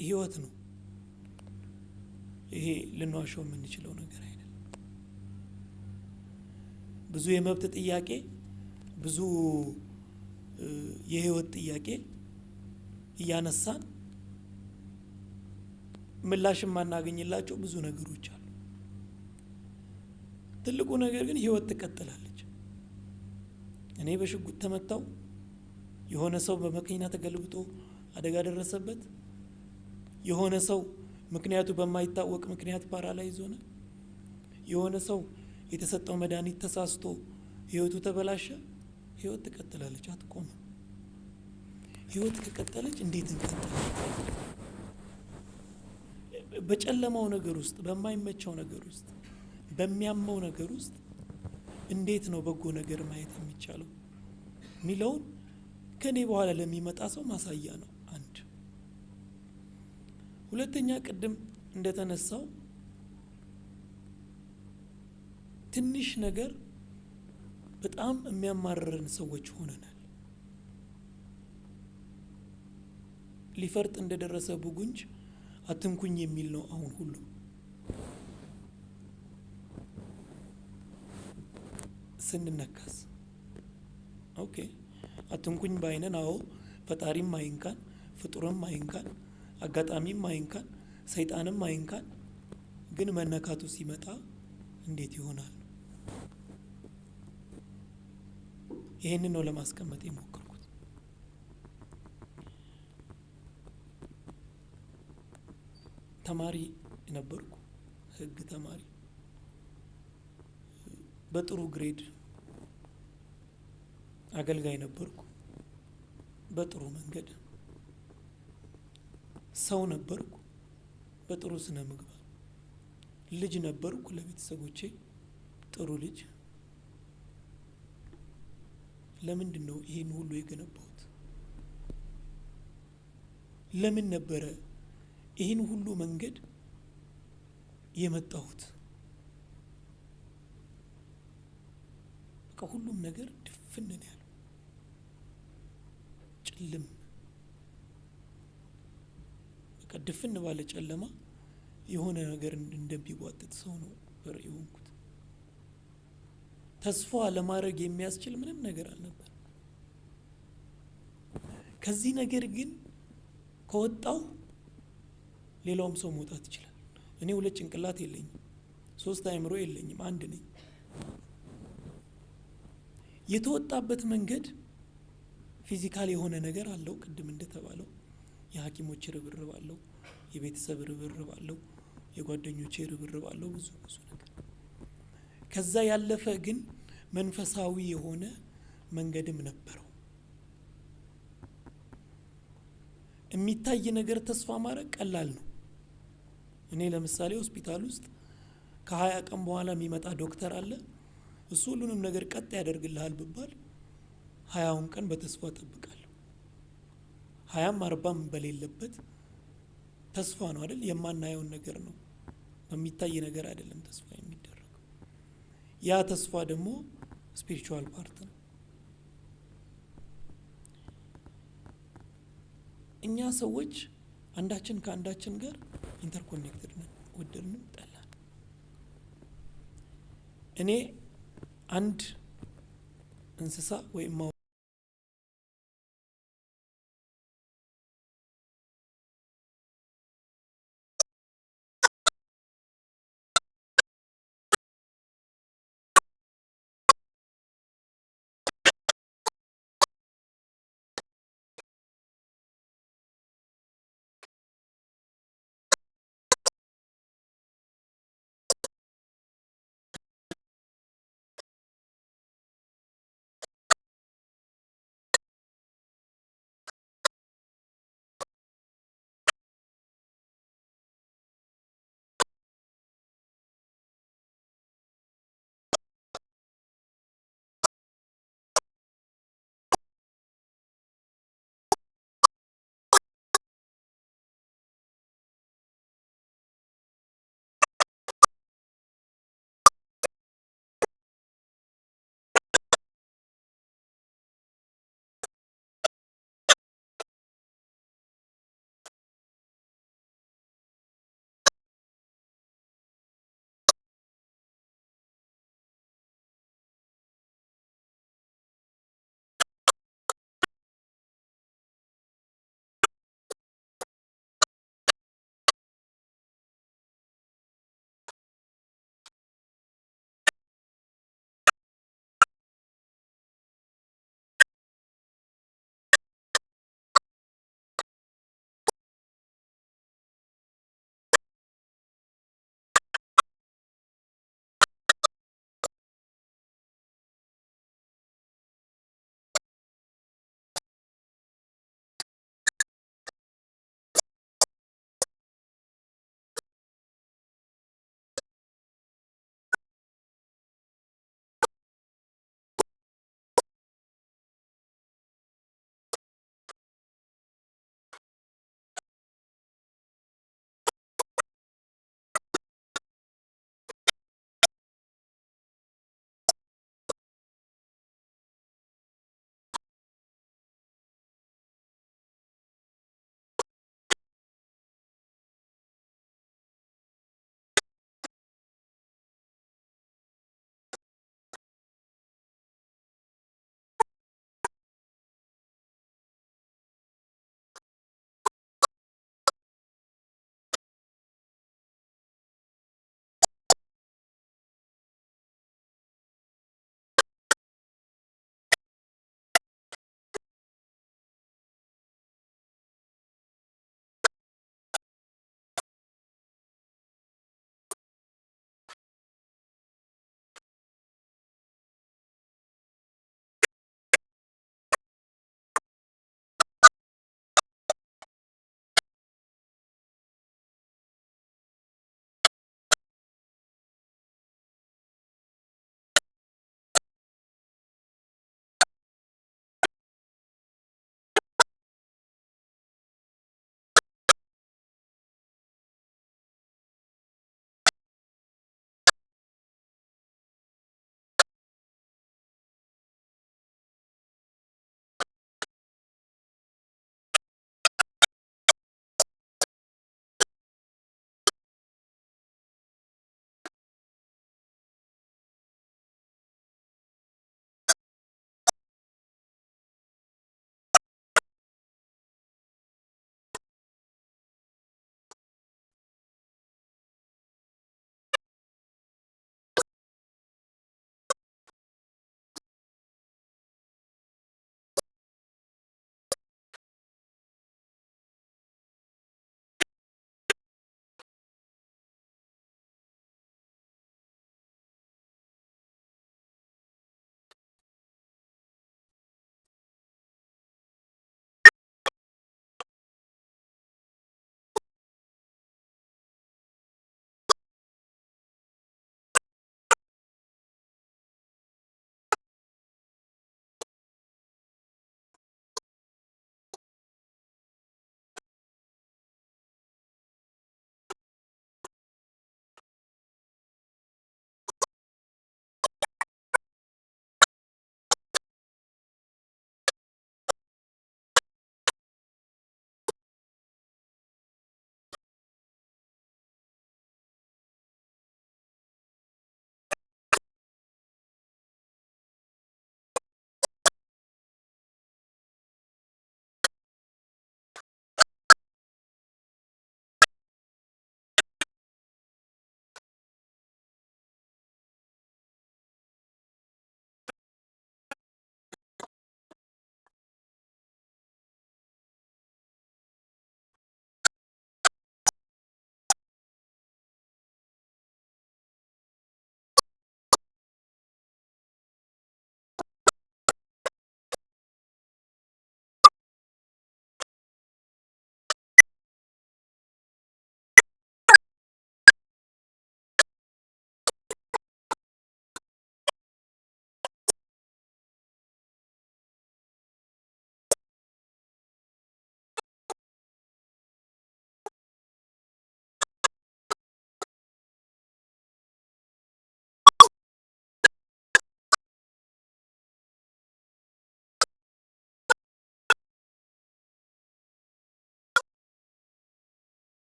ህይወት ነው ይሄ ልንዋሸው የምንችለው ነገር አይደለም ብዙ የመብት ጥያቄ ብዙ የህይወት ጥያቄ እያነሳን ምላሽ ማናገኝላቸው ብዙ ነገሮች አሉ ትልቁ ነገር ግን ህይወት ትቀጥላለች እኔ በሽጉጥ ተመታው የሆነ ሰው በመኪና ተገልብጦ አደጋ ደረሰበት የሆነ ሰው ምክንያቱ በማይታወቅ ምክንያት ፓራላይዝ ሆነ የሆነ ሰው የተሰጠው መድኃኒት ተሳስቶ ህይወቱ ተበላሸ ህይወት ትቀጥላለች አትቆምም ህይወት ከቀጠለች እንዴት እንቀጥላለን በጨለማው ነገር ውስጥ በማይመቸው ነገር ውስጥ በሚያመው ነገር ውስጥ እንዴት ነው በጎ ነገር ማየት የሚቻለው ሚለውን ከኔ በኋላ ለሚመጣ ሰው ማሳያ ነው አንድ ሁለተኛ ቅድም እንደተነሳው ትንሽ ነገር በጣም የሚያማርረን ሰዎች ሆነናል ሊፈርጥ እንደደረሰ ቡጉንጅ አትንኩኝ የሚል ነው አሁን ሁሉ ስንነካስ ኦኬ አትንኩኝ ባይነን አዎ ፈጣሪም አይንካን ፍጡርም አይንካን አጋጣሚም አይንካን ሰይጣንም አይንካን ግን መነካቱ ሲመጣ እንዴት ይሆናል ይሄንን ነው ለማስቀመጥ የሞከርኩት ተማሪ ነበርኩ ህግ ተማሪ በጥሩ ግሬድ አገልጋይ ነበርኩ በጥሩ መንገድ ሰው ነበርኩ በጥሩ ስነ ምግባር ልጅ ነበርኩ ለቤተሰቦቼ ጥሩ ልጅ ለምንድን ነው ይሄን ሁሉ የገነባሁት ለምን ነበረ ይሄን ሁሉ መንገድ የመጣሁት ከሁሉም ነገር ድፍን ነው ያለው ጨለም ከድፍን ባለ ጨለማ የሆነ ነገር እንደሚዋጥጥ ሰው ነው በርዩንኩት ተስፋ ለማድረግ የሚያስችል ምንም ነገር አልነበር ከዚህ ነገር ግን ከወጣው ሌላውም ሰው መውጣት ይችላል እኔ ሁለት ጭንቅላት የለኝም ሶስት አእምሮ የለኝም አንድ ነኝ የተወጣበት መንገድ ፊዚካል የሆነ ነገር አለው ቅድም እንደተባለው የሐኪሞች ርብርብ አለው የቤተሰብ ርብርብ አለው የጓደኞች ርብርብ አለው ብዙ ነገር ከዛ ያለፈ ግን መንፈሳዊ የሆነ መንገድም ነበረው የሚታይ ነገር ተስፋ ማድረግ ቀላል ነው እኔ ለምሳሌ ሆስፒታል ውስጥ ከ20 ቀን በኋላ የሚመጣ ዶክተር አለ እሱ ሁሉንም ነገር ቀጥ ያደርግልሃል ብባል 20ውን ቀን በተስፋ ተጠብቃለሁ 20 40 በሌለበት ተስፋ ነው አይደል የማናየው ነገር ነው በሚታይ ነገር አይደለም ተስፋ የሚደረገው ያ ተስፋ ደግሞ ስፒሪቹዋል ፓርት ነው እኛ ሰዎች አንዳችን ከአንዳችን ጋር ኢንተርኮኔክትድ ነን ወደድንም ጠላን እኔ አንድ እንስሳ ወይም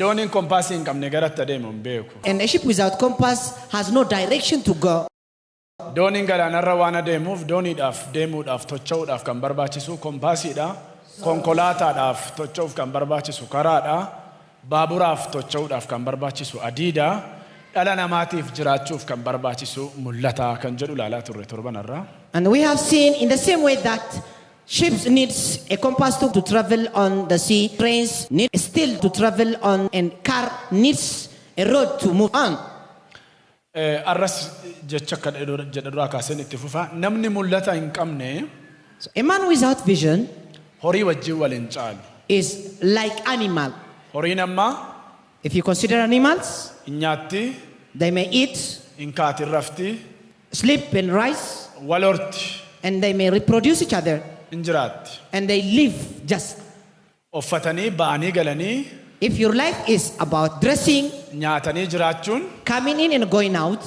Dooniin kompaasii hin qabne garatti adeemu hin beeku. And a ship without compass has no direction to go. Dooniin galaanarra waan adeemuuf dooniidhaaf deemuudhaaf tocha'uudhaaf kan barbaachisu kompaasiidha. Konkolaataadhaaf tocha'uuf kan barbaachisu karaadha. Baaburaaf tocha'uudhaaf kan barbaachisu adiidha. Dhala namaatiif jiraachuuf kan barbaachisu mul'ata kan jedhu ilaalaa turre torbanarra. And we have seen in the same way that ships needs a compass to travel on the sea, trains need still to travel on, and car needs a road to move on. Arras jecha kan jedhadura kaasen itti fufa namni mul'ata hin qabne So a man without vision horii wajjin waliin caalu. is like animal. Horiin amma If you consider animals, nyaatti, they may eat, inkaati rafti, sleep and rise, walorti, and they may reproduce each other, injiraatti. and they live just. Uffatanii ba'anii galanii If your life is about dressing, nyaatanii jiraachuun coming in and going out,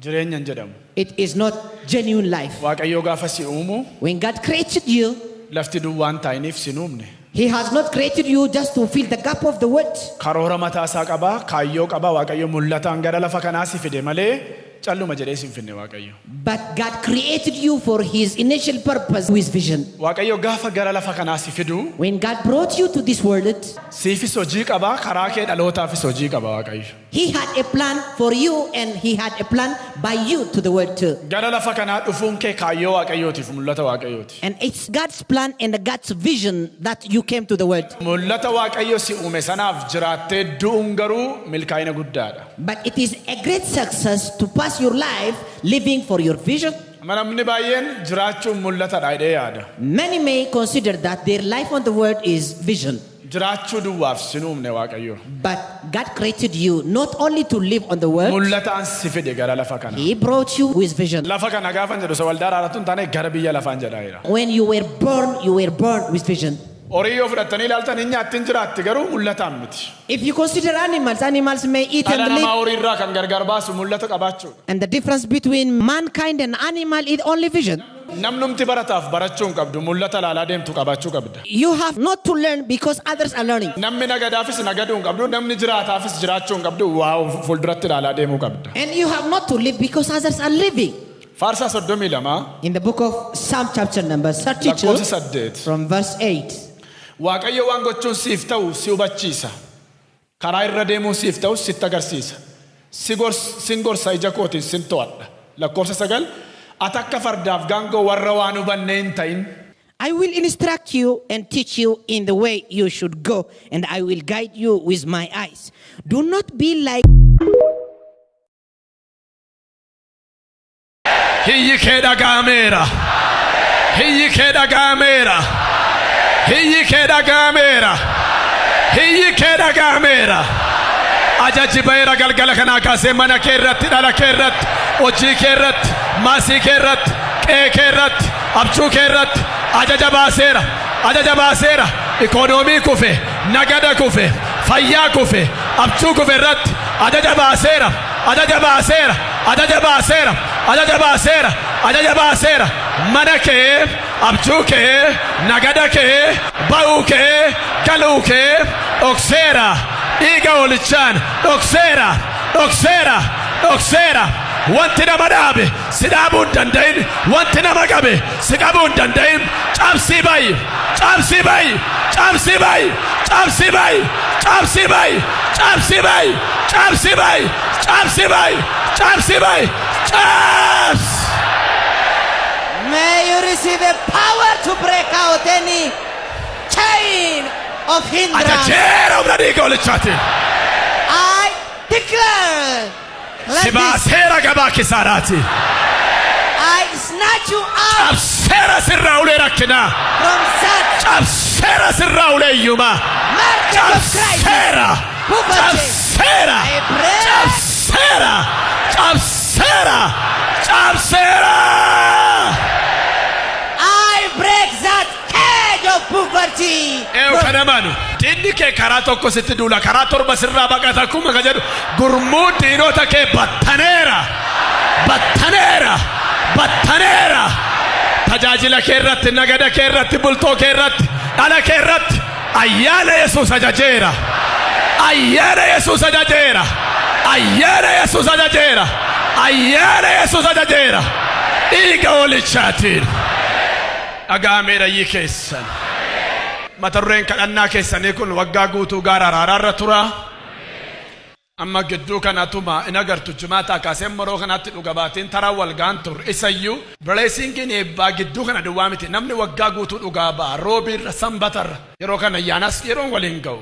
jireenya hin jedhamu. it is not genuine life. Waaqayyo gaafa si uumu When God created you, lafti duwwaan taa'iniif si uumne. He has not created you just to fill the gap of the world. Karoora mataa isaa qaba, kaayyoo qaba. Waaqayyo mul'ataan gara lafa kanaa si fide malee calluma jedhee si hin finne Waaqayyo. But God created you for His initial purpose with vision. Waaqayyo gaafa gara lafa kanaa si fidu When God brought you to this world, siifis hojii qaba, karaa kee dhalootaafis hojii qaba Waaqayyo. He had a plan for you and He had a plan by you to the world too. Gara lafa kanaa dhufuun kee kaayyoo Waaqayyootiif mul'ata Waaqayyooti. And it's God's plan and God's vision that you came to the world. Mul'ata Waaqayyo si uume sanaaf jiraattee du'uun garuu milkaa'ina guddaadha. But it is a great success to pass your life living for your vision. Namni baay'een jiraachuun mul'atadha jedhee yaada. Many may consider that their life on the world is vision. Jiraachuu duwwaaf si uumne Waaqayyo. But God created you not only to live on the world, Mul'ataan si fide gara lafa kana. He brought you with vision. Lafa kana gaafan jedhu waldaa araaratu hin taane gara biyya lafaan jedha. When you were born with vision. Horii yoo fudhattanii ilaaltan hin nyaattin jiraatti garuu mul'ataan miti. If you consider animals may eat and Dhala namaa live. horii irraa kan gargar baasu mul'ata qabaachuudha. And the difference between mankind and animal is only vision. Namnumti barataaf barachuu hin qabdu mul'ata laalaa deemtu qabaachuu qabda. You have not to learn because others are learning. Namni nagadaafis nagaduu hin qabdu, namni jiraataafis jiraachuu hin qabdu, waa fuulduratti laalaa deemuu qabda. And you have not to live because others are living. Faarsaa 32 In the book of Psalm chapter number 32 lakkoofsa 8. from verse 8. Waaqayyo waan gochuun siif ta'u si hubachiisa. Karaa irra deemuu siif ta'u sitti agarsiisa. Sin gorsa ija kootiin sin to'adha. Lakkoofsa 9 ati akka fardaaf gaangoo warra waan hubannee hin ta'in. I will instruct you and teach you in the way you should go, and I will guide you with my eyes. Do not be like Hiyyi kee dhaga'ameera. Hiyyi kee dhaga'ameera. Hiyyi kee dhaga'ameera. Hiyyi kee dhaga'ameera. Ajaji baheera galgala kanaa kaasee mana kee irratti, dhala kee irratti, hojii kee irratti, maasii kee irratti, qe'ee kee irratti, abjuu kee irratti ajaja baaseera. Ajaja baaseera. Ikoonoomii kufe, nagada kufe, fayyaa kufe, abjuu kufe irratti ajaja baaseera. Ajaja baaseera. Ajaja baaseera. Ajaja baaseera. Ajaja baaseera. Mana kee, abjuu kee, nagada kee, ba'uu kee, galuu kee dhokseera. Dhiiga hoolichaan dhokseera. Dhokseera. Dhokseera. Wanti nama dhaabe si dhaabuu hin danda'in. Wanti nama qabe si qabuu hin danda'in. Cabsii bayi. Cabsii bayi. Cabsii bayi. Cabsii bayi. Cabsii bayi. Cabsii bayi. Cabsii bayi. Cabsii bayi. Cabsii bayi. Cabs. May you receive a power to break out any chain of hindrance. Ajajeera humna dhiiga hoolichaan. I declare, let Si this, baaseera gabaa kisaaraati. I snatch you out Cabseera sirraa ulee rakkinaa. from such Cabseera sirraa ulee hiyyumaa. market of crisis, Cabseera. poverty. Cabseera. I break. Cabseera. Cabseera. Cabseera. I break that cage of poverty. Eewu kana manu. Diinni kee karaa tokko sitti duula, karaa torba sirraa baqata akkuma ka jedhu gurmuu diinota kee battaneera. Battaneera. Battaneera. Tajaajila kee irratti, nagada kee irratti, bultoo kee irratti, dhala kee irratti ayyaana Yesuus ajajeera. ayyaana Yesuus ajajeera ayyaana Yesuus ajajeera ayyaana Yesuus ajajeera dhiiga hoolichaatiin dhaga'ameera iyyi keessan mata dureen kadhannaa keessanii kun waggaa guutuu gaara araaraarra tura amma gidduu kanatuma in agartu jumaataa kaasee maroo kanatti dhuga baatiin taraa wal gaan tur isayyuu blessingin eebbaa gidduu kana duwwaa miti namni waggaa guutuu dhugaa ba'a roobiirra sanbatarra yeroo kana ayyaanas yeroon waliin ga'u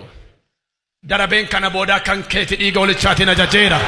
darabeen kana booda kan keeti dhiiga hoolichaatiin ajajeera